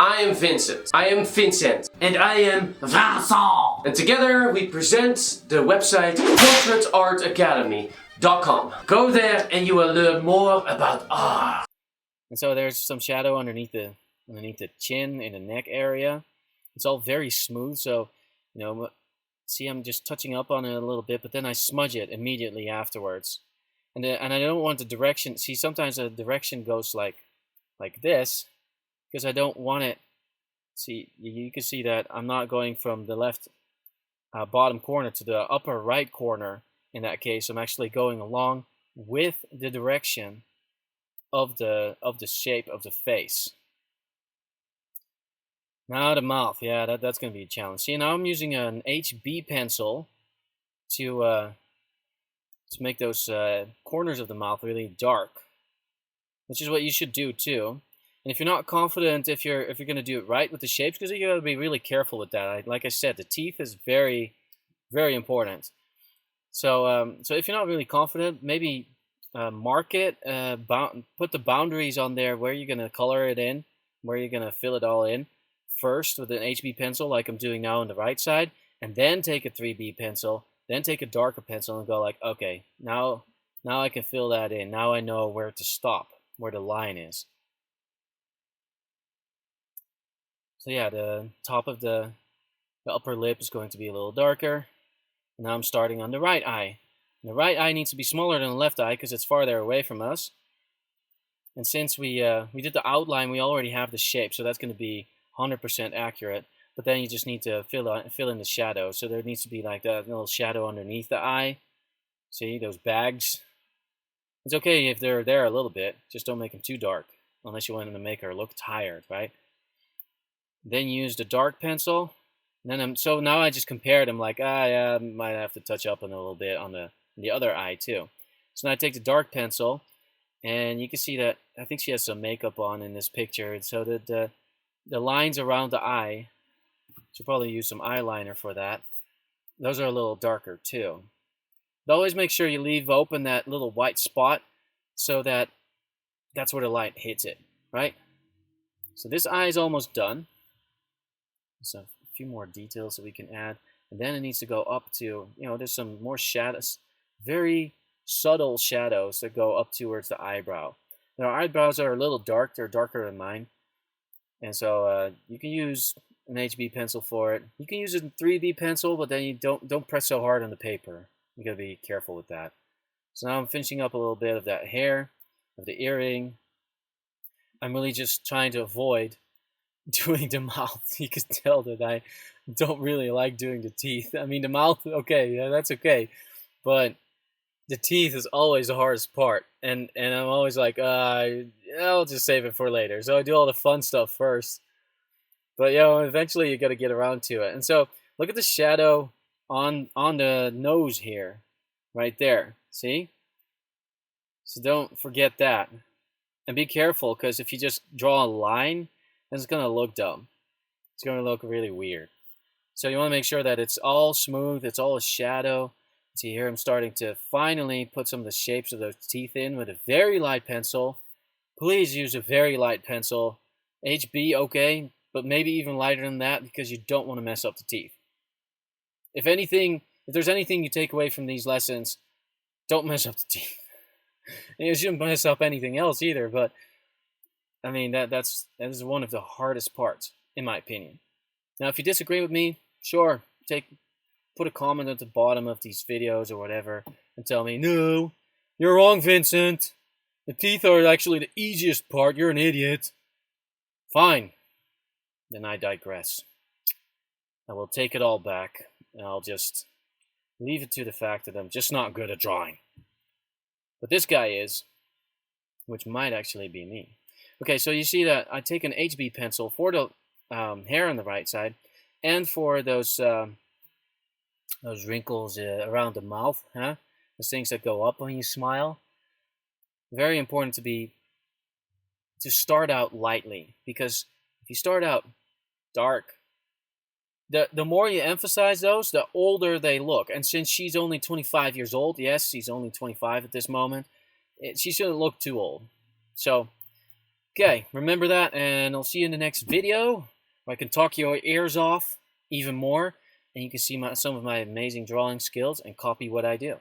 I am Vincent. I am Vincent. And I am Vincent. And together we present the website portraitartacademy.com. Go there and you will learn more about art. And so there's some shadow underneath the chin in the neck area. It's all very smooth, so see, I'm just touching up on it a little bit, but then I smudge it immediately afterwards. And I don't want the direction. See, sometimes the direction goes like this, because I don't want it. See, you can see that I'm not going from the left bottom corner to the upper right corner. In that case, I'm actually going along with the direction of the shape of the face. Now the mouth, yeah, that's going to be a challenge. See, now I'm using an HB pencil to make those corners of the mouth really dark, which is what you should do too. And if you're not confident if you're going to do it right with the shapes, because you got to be really careful with that. Like I said, the teeth is very, very important. So so if you're not really confident, maybe mark it, put the boundaries on there where you're going to color it in, where you're going to fill it all in first with an HB pencil, like I'm doing now on the right side, and then take a 3B pencil, then take a darker pencil and go like, okay, now I can fill that in. Now I know where to stop, where the line is. So yeah, the top of the upper lip is going to be a little darker. Now I'm starting on the right eye. And the right eye needs to be smaller than the left eye because it's farther away from us. And since we did the outline, we already have the shape, so that's going to be 100% accurate. But then you just need to fill in the shadow. So there needs to be like that little shadow underneath the eye. See, those bags. It's okay if they're there a little bit. Just don't make them too dark, unless you want them to make her look tired, right? Then use the dark pencil. And then so now I just compared them like, yeah, I might have to touch up on a little bit on the other eye too. So now I take the dark pencil, and you can see that I think she has some makeup on in this picture. So that the lines around the eye, should probably use some eyeliner for that. Those are a little darker too. But always make sure you leave open that little white spot so that that's where the light hits it, right? So this eye is almost done. So a few more details that we can add. And then it needs to go up to, there's some more shadows, very subtle shadows that go up towards the eyebrow. Now our eyebrows are a little dark, they're darker than mine. And so you can use an HB pencil for it. You can use a 3B pencil, but then you don't press so hard on the paper. You gotta be careful with that. So now I'm finishing up a little bit of that hair, of the earring. I'm really just trying to avoid doing the mouth. You can tell that I don't really like doing the teeth. I mean, the mouth, okay, yeah, that's okay. But the teeth is always the hardest part. And I'm always like, I'll just save it for later. So I do all the fun stuff first. But, eventually you got to get around to it. And so look at the shadow on the nose here, right there. See? So don't forget that. And be careful, because if you just draw a line, then it's going to look dumb. It's going to look really weird. So you want to make sure that it's all smooth, it's all a shadow. See here, I'm starting to finally put some of the shapes of those teeth in with a very light pencil. Please use a very light pencil. HB, okay, but maybe even lighter than that, because you don't want to mess up the teeth. If there's anything you take away from these lessons, don't mess up the teeth. And you shouldn't mess up anything else either, but I mean, that is one of the hardest parts, in my opinion. Now, if you disagree with me, sure, put a comment at the bottom of these videos or whatever and tell me, no, you're wrong, Vincent. The teeth are actually the easiest part. You're an idiot. Fine. Then I digress. I will take it all back, and I'll just leave it to the fact that I'm just not good at drawing. But this guy is, which might actually be me. Okay, so you see that I take an HB pencil for the hair on the right side, and for those wrinkles around the mouth, those things that go up when you smile. Very important to start out lightly, because if you start out dark, the more you emphasize those, the older they look. And since she's only 25 years old, yes, she's only 25 at this moment, she shouldn't look too old. So Okay, remember that, and I'll see you in the next video, where I can talk your ears off even more, and you can see some of my amazing drawing skills and copy what I do.